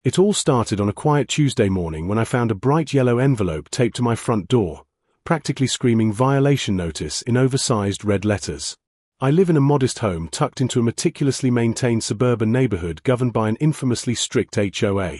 It all started on a quiet Tuesday morning when I found a bright yellow envelope taped to my front door, practically screaming violation notice in oversized red letters. I live in a modest home tucked into a meticulously maintained suburban neighborhood governed by an infamously strict HOA,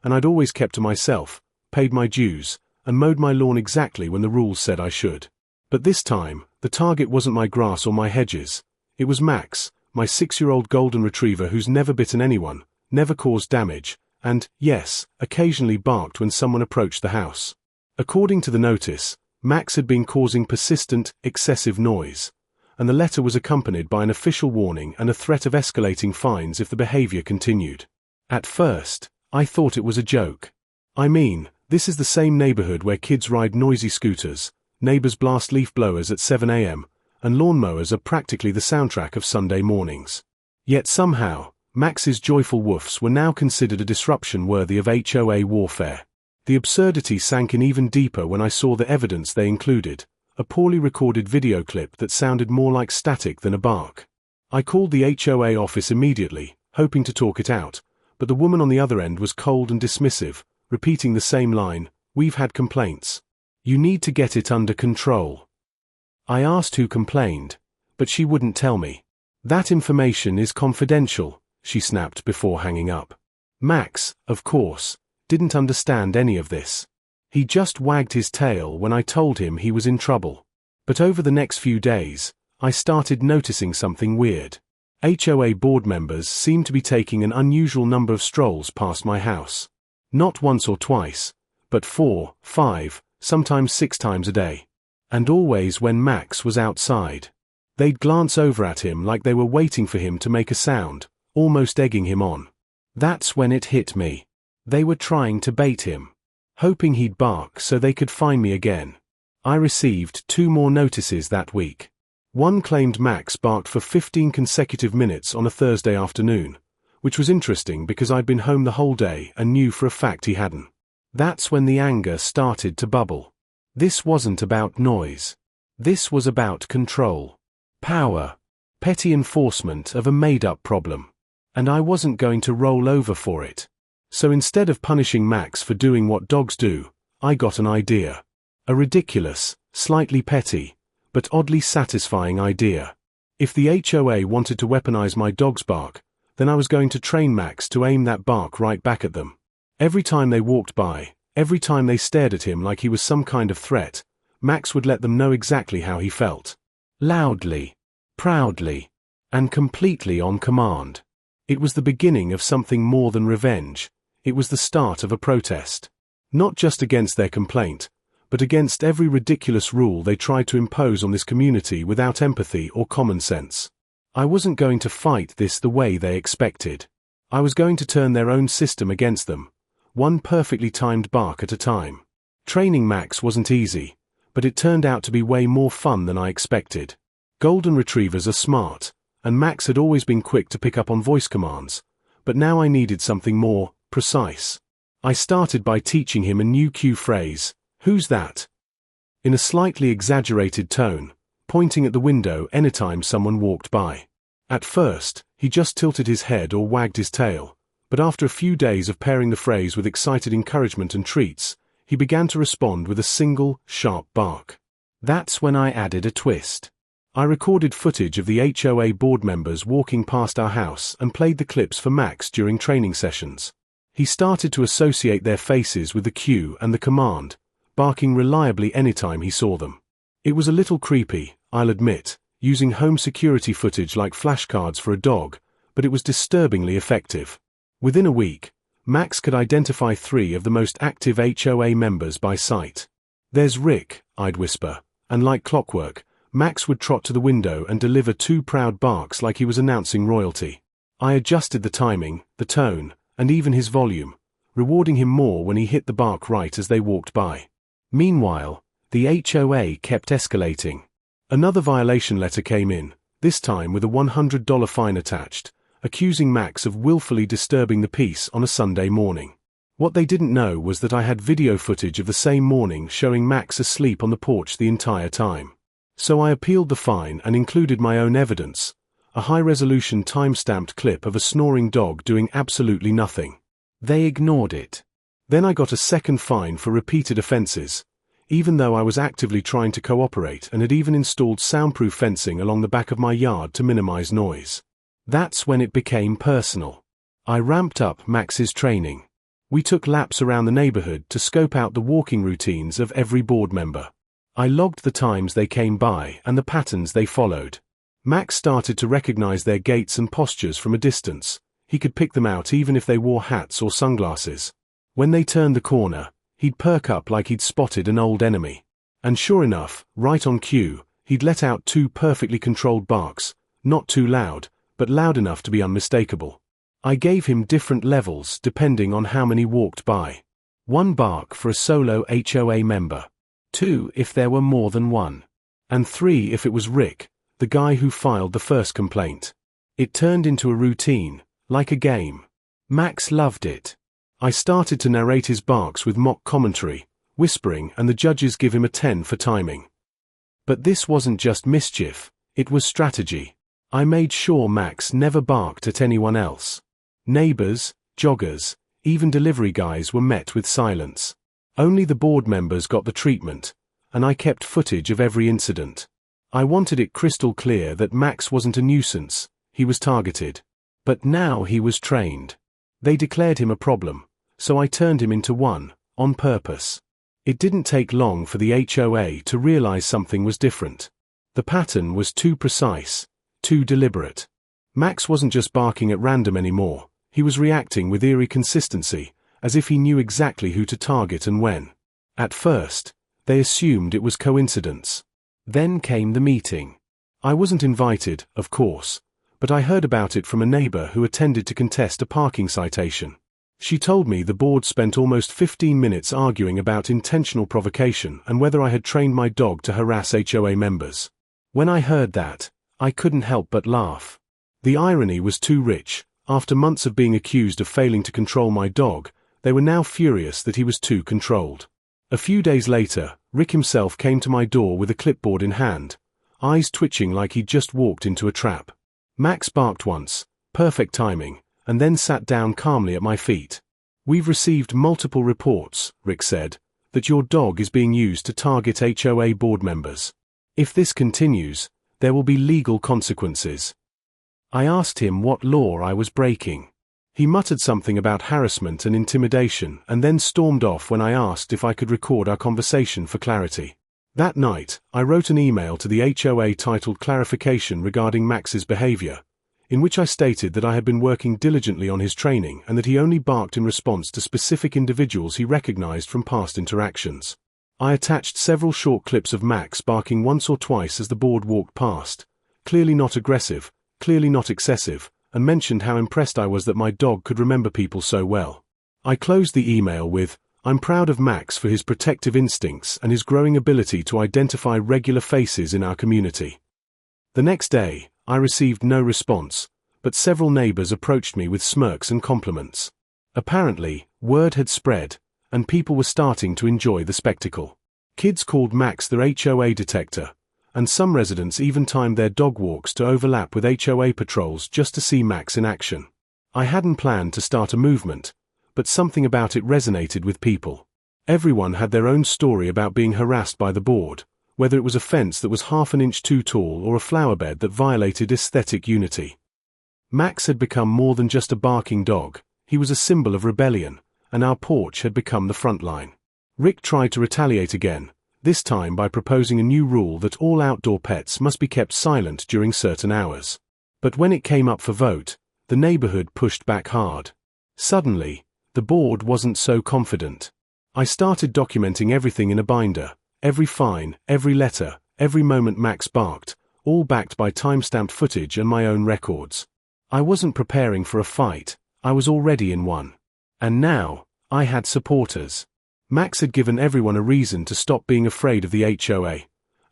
and I'd always kept to myself, paid my dues, and mowed my lawn exactly when the rules said I should. But this time, the target wasn't my grass or my hedges. It was Max, my 6-year-old golden retriever who's never bitten anyone, never caused damage, and, yes, occasionally barked when someone approached the house. According to the notice, Max had been causing persistent, excessive noise, and the letter was accompanied by an official warning and a threat of escalating fines if the behavior continued. At first, I thought it was a joke. I mean, this is the same neighborhood where kids ride noisy scooters, neighbors blast leaf blowers at 7 a.m., and lawnmowers are practically the soundtrack of Sunday mornings. Yet somehow, Max's joyful woofs were now considered a disruption worthy of HOA warfare. The absurdity sank in even deeper when I saw the evidence they included, a poorly recorded video clip that sounded more like static than a bark. I called the HOA office immediately, hoping to talk it out, but the woman on the other end was cold and dismissive, repeating the same line, "We've had complaints. You need to get it under control." I asked who complained, but she wouldn't tell me. "That information is confidential," she snapped before hanging up. Max, of course, didn't understand any of this. He just wagged his tail when I told him he was in trouble. But over the next few days, I started noticing something weird. HOA board members seemed to be taking an unusual number of strolls past my house. Not once or twice, but 4, 5, sometimes 6 times a day. And always when Max was outside. They'd glance over at him like they were waiting for him to make a sound, almost egging him on. That's when it hit me. They were trying to bait him, hoping he'd bark so they could find me again. I received 2 more notices that week. One claimed Max barked for 15 consecutive minutes on a Thursday afternoon, which was interesting because I'd been home the whole day and knew for a fact he hadn't. That's when the anger started to bubble. This wasn't about noise. This was about control, power, petty enforcement of a made-up problem. And I wasn't going to roll over for it. So instead of punishing Max for doing what dogs do, I got an idea. A ridiculous, slightly petty, but oddly satisfying idea. If the HOA wanted to weaponize my dog's bark, then I was going to train Max to aim that bark right back at them. Every time they walked by, every time they stared at him like he was some kind of threat, Max would let them know exactly how he felt. Loudly, proudly, and completely on command. It was the beginning of something more than revenge. It was the start of a protest. Not just against their complaint, but against every ridiculous rule they tried to impose on this community without empathy or common sense. I wasn't going to fight this the way they expected. I was going to turn their own system against them, one perfectly timed bark at a time. Training Max wasn't easy, but it turned out to be way more fun than I expected. Golden retrievers are smart, and Max had always been quick to pick up on voice commands, but now I needed something more precise. I started by teaching him a new cue phrase, "Who's that?" in a slightly exaggerated tone, pointing at the window anytime someone walked by. At first, he just tilted his head or wagged his tail, but after a few days of pairing the phrase with excited encouragement and treats, he began to respond with a single, sharp bark. That's when I added a twist. I recorded footage of the HOA board members walking past our house and played the clips for Max during training sessions. He started to associate their faces with the cue and the command, barking reliably anytime he saw them. It was a little creepy, I'll admit, using home security footage like flashcards for a dog, but it was disturbingly effective. Within a week, Max could identify 3 of the most active HOA members by sight. "There's Rick," I'd whisper, and like clockwork, Max would trot to the window and deliver 2 proud barks like he was announcing royalty. I adjusted the timing, the tone, and even his volume, rewarding him more when he hit the bark right as they walked by. Meanwhile, the HOA kept escalating. Another violation letter came in, this time with a $100 fine attached, accusing Max of willfully disturbing the peace on a Sunday morning. What they didn't know was that I had video footage of the same morning showing Max asleep on the porch the entire time. So I appealed the fine and included my own evidence, a high-resolution time-stamped clip of a snoring dog doing absolutely nothing. They ignored it. Then I got a second fine for repeated offenses, even though I was actively trying to cooperate and had even installed soundproof fencing along the back of my yard to minimize noise. That's when it became personal. I ramped up Max's training. We took laps around the neighborhood to scope out the walking routines of every board member. I logged the times they came by and the patterns they followed. Max started to recognize their gaits and postures from a distance. He could pick them out even if they wore hats or sunglasses. When they turned the corner, he'd perk up like he'd spotted an old enemy. And sure enough, right on cue, he'd let out 2 perfectly controlled barks, not too loud, but loud enough to be unmistakable. I gave him different levels depending on how many walked by. 1 bark for a solo HOA member. 2 if there were more than one. And 3 if it was Rick, the guy who filed the first complaint. It turned into a routine, like a game. Max loved it. I started to narrate his barks with mock commentary, whispering, and the judges give him a 10 for timing. But this wasn't just mischief, it was strategy. I made sure Max never barked at anyone else. Neighbors, joggers, even delivery guys were met with silence. Only the board members got the treatment, and I kept footage of every incident. I wanted it crystal clear that Max wasn't a nuisance, he was targeted. But now he was trained. They declared him a problem, so I turned him into one, on purpose. It didn't take long for the HOA to realize something was different. The pattern was too precise, too deliberate. Max wasn't just barking at random anymore, he was reacting with eerie consistency, as if he knew exactly who to target and when. At first, they assumed it was coincidence. Then came the meeting. I wasn't invited, of course, but I heard about it from a neighbor who attended to contest a parking citation. She told me the board spent almost 15 minutes arguing about intentional provocation and whether I had trained my dog to harass HOA members. When I heard that, I couldn't help but laugh. The irony was too rich. After months of being accused of failing to control my dog, they were now furious that he was too controlled. A few days later, Rick himself came to my door with a clipboard in hand, eyes twitching like he'd just walked into a trap. Max barked once, perfect timing, and then sat down calmly at my feet. "We've received multiple reports," Rick said, "that your dog is being used to target HOA board members. If this continues, there will be legal consequences." I asked him what law I was breaking. He muttered something about harassment and intimidation and then stormed off when I asked if I could record our conversation for clarity. That night, I wrote an email to the HOA titled Clarification regarding Max's behavior, in which I stated that I had been working diligently on his training and that he only barked in response to specific individuals he recognized from past interactions. I attached several short clips of Max barking once or twice as the board walked past, clearly not aggressive, clearly not excessive, and mentioned how impressed I was that my dog could remember people so well. I closed the email with, "I'm proud of Max for his protective instincts and his growing ability to identify regular faces in our community." The next day, I received no response, but several neighbors approached me with smirks and compliments. Apparently, word had spread, and people were starting to enjoy the spectacle. Kids called Max their HOA detector, and some residents even timed their dog walks to overlap with HOA patrols just to see Max in action. I hadn't planned to start a movement, but something about it resonated with people. Everyone had their own story about being harassed by the board, whether it was a fence that was half an inch too tall or a flower bed that violated aesthetic unity. Max had become more than just a barking dog, he was a symbol of rebellion, and our porch had become the front line. Rick tried to retaliate again, this time by proposing a new rule that all outdoor pets must be kept silent during certain hours. But when it came up for vote, the neighborhood pushed back hard. Suddenly, the board wasn't so confident. I started documenting everything in a binder, every fine, every letter, every moment Max barked, all backed by time-stamped footage and my own records. I wasn't preparing for a fight, I was already in one. And now, I had supporters. Max had given everyone a reason to stop being afraid of the HOA,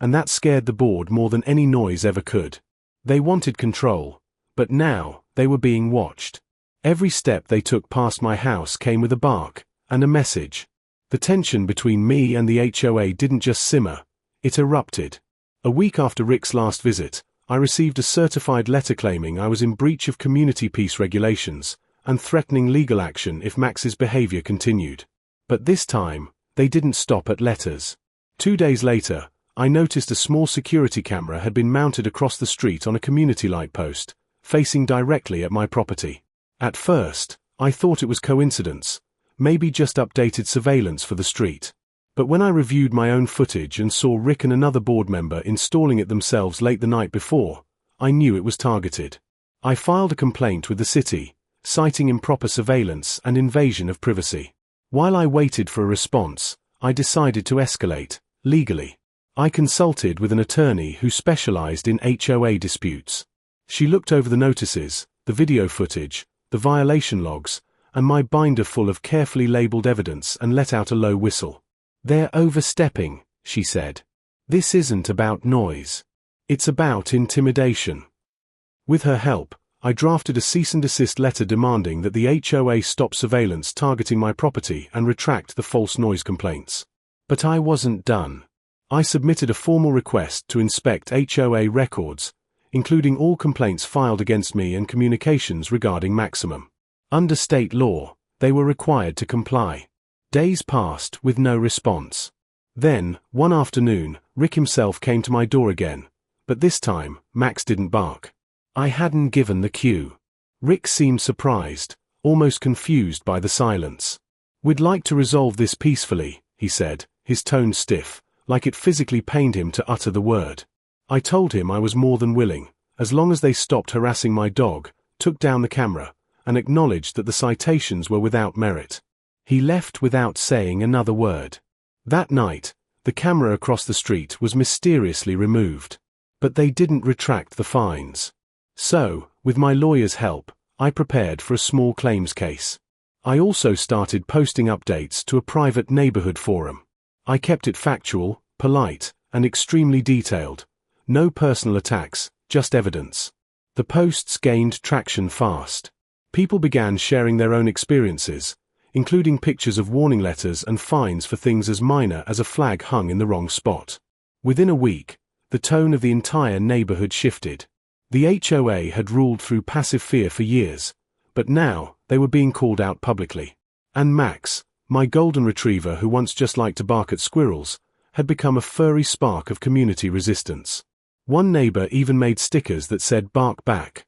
and that scared the board more than any noise ever could. They wanted control, but now, they were being watched. Every step they took past my house came with a bark, and a message. The tension between me and the HOA didn't just simmer, it erupted. A week after Rick's last visit, I received a certified letter claiming I was in breach of community peace regulations, and threatening legal action if Max's behavior continued. But this time, they didn't stop at letters. 2 days later, I noticed a small security camera had been mounted across the street on a community light post, facing directly at my property. At first, I thought it was coincidence, maybe just updated surveillance for the street. But when I reviewed my own footage and saw Rick and another board member installing it themselves late the night before, I knew it was targeted. I filed a complaint with the city, citing improper surveillance and invasion of privacy. While I waited for a response, I decided to escalate, legally. I consulted with an attorney who specialized in HOA disputes. She looked over the notices, the video footage, the violation logs, and my binder full of carefully labeled evidence and let out a low whistle. "They're overstepping," she said. "This isn't about noise. It's about intimidation." With her help, I drafted a cease and desist letter demanding that the HOA stop surveillance targeting my property and retract the false noise complaints. But I wasn't done. I submitted a formal request to inspect HOA records, including all complaints filed against me and communications regarding Maximum. Under state law, they were required to comply. Days passed with no response. Then, one afternoon, Rick himself came to my door again, but this time, Max didn't bark. I hadn't given the cue. Rick seemed surprised, almost confused by the silence. "We'd like to resolve this peacefully," he said, his tone stiff, like it physically pained him to utter the word. I told him I was more than willing, as long as they stopped harassing my dog, took down the camera, and acknowledged that the citations were without merit. He left without saying another word. That night, the camera across the street was mysteriously removed. But they didn't retract the fines. So, with my lawyer's help, I prepared for a small claims case. I also started posting updates to a private neighborhood forum. I kept it factual, polite, and extremely detailed. No personal attacks, just evidence. The posts gained traction fast. People began sharing their own experiences, including pictures of warning letters and fines for things as minor as a flag hung in the wrong spot. Within a week, the tone of the entire neighborhood shifted. The HOA had ruled through passive fear for years, but now they were being called out publicly. And Max, my golden retriever who once just liked to bark at squirrels, had become a furry spark of community resistance. One neighbor even made stickers that said "Bark back."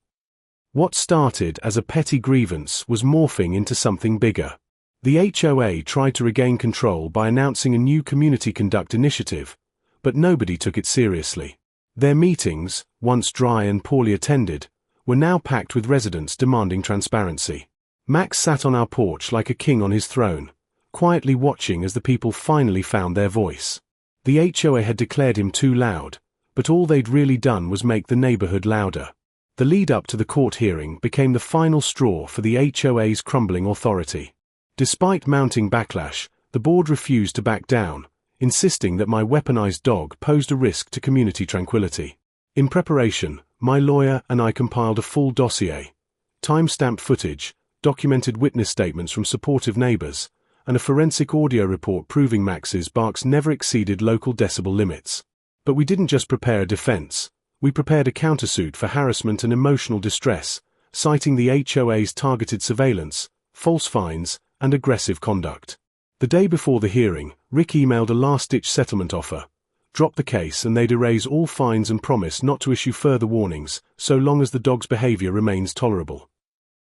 What started as a petty grievance was morphing into something bigger. The HOA tried to regain control by announcing a new community conduct initiative, but nobody took it seriously. Their meetings, once dry and poorly attended, were now packed with residents demanding transparency. Max sat on our porch like a king on his throne, quietly watching as the people finally found their voice. The HOA had declared him too loud, but all they'd really done was make the neighborhood louder. The lead-up to the court hearing became the final straw for the HOA's crumbling authority. Despite mounting backlash, the board refused to back down, insisting that my weaponized dog posed a risk to community tranquility. In preparation, my lawyer and I compiled a full dossier, time-stamped footage, documented witness statements from supportive neighbors, and a forensic audio report proving Max's barks never exceeded local decibel limits. But we didn't just prepare a defense. We prepared a countersuit for harassment and emotional distress, citing the HOA's targeted surveillance, false fines, and aggressive conduct. The day before the hearing, Rick emailed a last-ditch settlement offer, dropped the case and they'd erase all fines and promise not to issue further warnings, so long as the dog's behavior remains tolerable.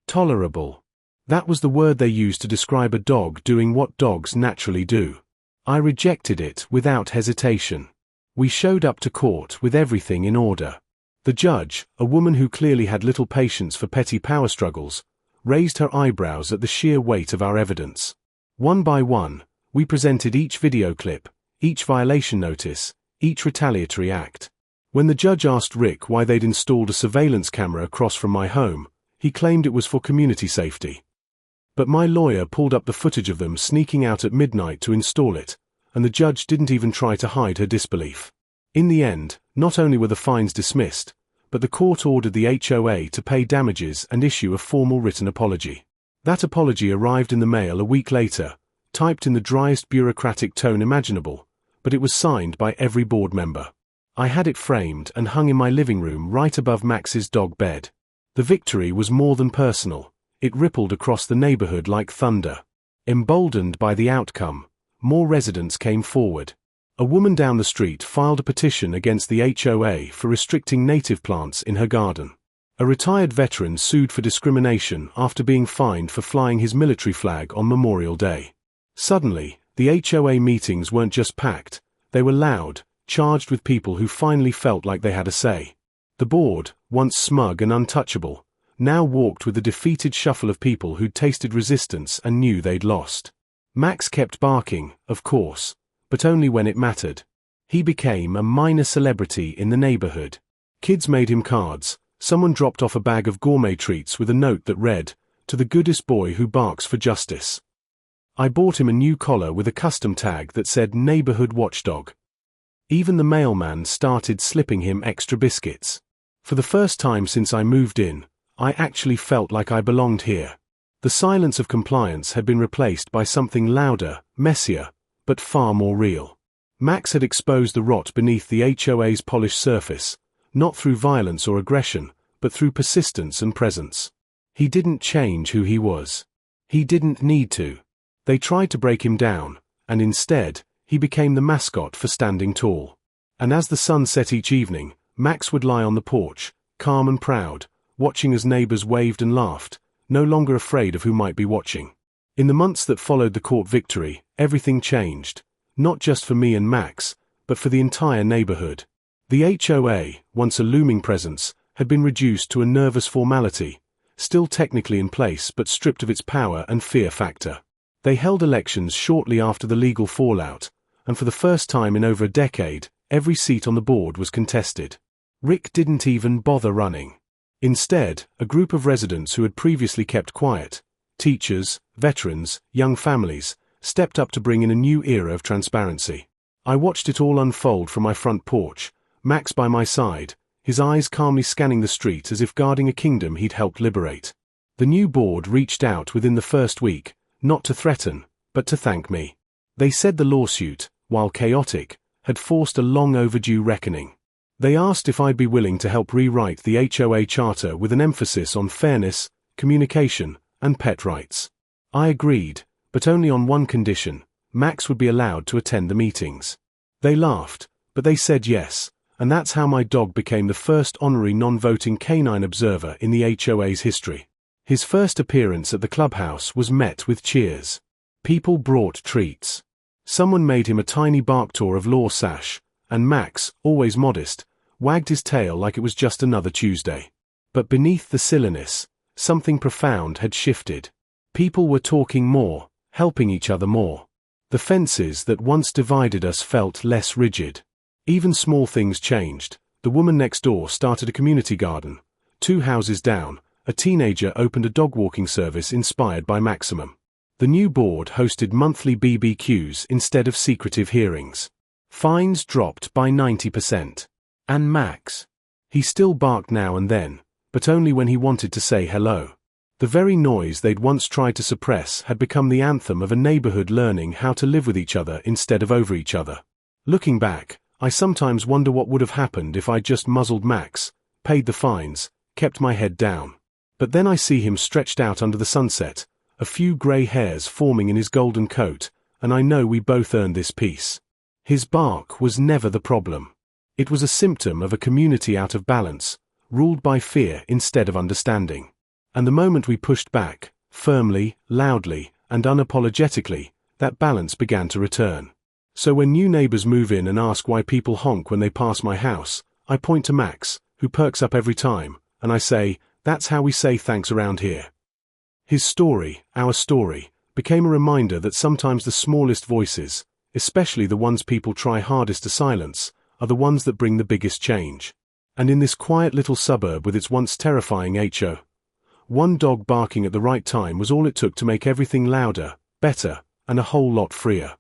Tolerable. That was the word they used to describe a dog doing what dogs naturally do. I rejected it without hesitation. We showed up to court with everything in order. The judge, a woman who clearly had little patience for petty power struggles, raised her eyebrows at the sheer weight of our evidence. One by one, we presented each video clip, each violation notice, each retaliatory act. When the judge asked Rick why they'd installed a surveillance camera across from my home, he claimed it was for community safety. But my lawyer pulled up the footage of them sneaking out at midnight to install it, and the judge didn't even try to hide her disbelief. In the end, not only were the fines dismissed, but the court ordered the HOA to pay damages and issue a formal written apology. That apology arrived in the mail a week later, typed in the driest bureaucratic tone imaginable, but it was signed by every board member. I had it framed and hung in my living room right above Max's dog bed. The victory was more than personal, it rippled across the neighborhood like thunder. Emboldened by the outcome, more residents came forward. A woman down the street filed a petition against the HOA for restricting native plants in her garden. A retired veteran sued for discrimination after being fined for flying his military flag on Memorial Day. Suddenly, the HOA meetings weren't just packed, they were loud, charged with people who finally felt like they had a say. The board, once smug and untouchable, now walked with the defeated shuffle of people who'd tasted resistance and knew they'd lost. Max kept barking, of course, but only when it mattered. He became a minor celebrity in the neighborhood. Kids made him cards. Someone dropped off a bag of gourmet treats with a note that read, "To the goodest boy who barks for justice." I bought him a new collar with a custom tag that said Neighborhood Watchdog. Even the mailman started slipping him extra biscuits. For the first time since I moved in, I actually felt like I belonged here. The silence of compliance had been replaced by something louder, messier, but far more real. Max had exposed the rot beneath the HOA's polished surface, not through violence or aggression, but through persistence and presence. He didn't change who he was. He didn't need to. They tried to break him down, and instead, he became the mascot for standing tall. And as the sun set each evening, Max would lie on the porch, calm and proud, watching as neighbors waved and laughed, no longer afraid of who might be watching. In the months that followed the court victory, everything changed, not just for me and Max, but for the entire neighborhood. The HOA, once a looming presence, had been reduced to a nervous formality, still technically in place but stripped of its power and fear factor. They held elections shortly after the legal fallout, and for the first time in over a decade, every seat on the board was contested. Rick didn't even bother running. Instead, a group of residents who had previously kept quiet, teachers, veterans, young families, stepped up to bring in a new era of transparency. I watched it all unfold from my front porch, Max by my side, his eyes calmly scanning the street as if guarding a kingdom he'd helped liberate. The new board reached out within the first week, not to threaten, but to thank me. They said the lawsuit, while chaotic, had forced a long overdue reckoning. They asked if I'd be willing to help rewrite the HOA charter with an emphasis on fairness, communication, and pet rights. I agreed, but only on one condition: Max would be allowed to attend the meetings. They laughed, but they said yes, and that's how my dog became the first honorary non-voting canine observer in the HOA's history. His first appearance at the clubhouse was met with cheers. People brought treats. Someone made him a tiny bark tour of law sash, and Max, always modest, wagged his tail like it was just another Tuesday. But beneath the silliness, something profound had shifted. People were talking more, helping each other more. The fences that once divided us felt less rigid. Even small things changed. The woman next door started a community garden. 2 houses down, a teenager opened a dog walking service inspired by Maximum. The new board hosted monthly BBQs instead of secretive hearings. Fines dropped by 90%. And Max? He still barked now and then, but only when he wanted to say hello. The very noise they'd once tried to suppress had become the anthem of a neighborhood learning how to live with each other instead of over each other. Looking back, I sometimes wonder what would have happened if I'd just muzzled Max, paid the fines, kept my head down. But then I see him stretched out under the sunset, a few grey hairs forming in his golden coat, and I know we both earned this peace. His bark was never the problem. It was a symptom of a community out of balance, ruled by fear instead of understanding. And the moment we pushed back, firmly, loudly, and unapologetically, that balance began to return. So when new neighbors move in and ask why people honk when they pass my house, I point to Max, who perks up every time, and I say, "That's how we say thanks around here." His story, our story, became a reminder that sometimes the smallest voices, especially the ones people try hardest to silence, are the ones that bring the biggest change. And in this quiet little suburb with its once terrifying HO, one dog barking at the right time was all it took to make everything louder, better, and a whole lot freer.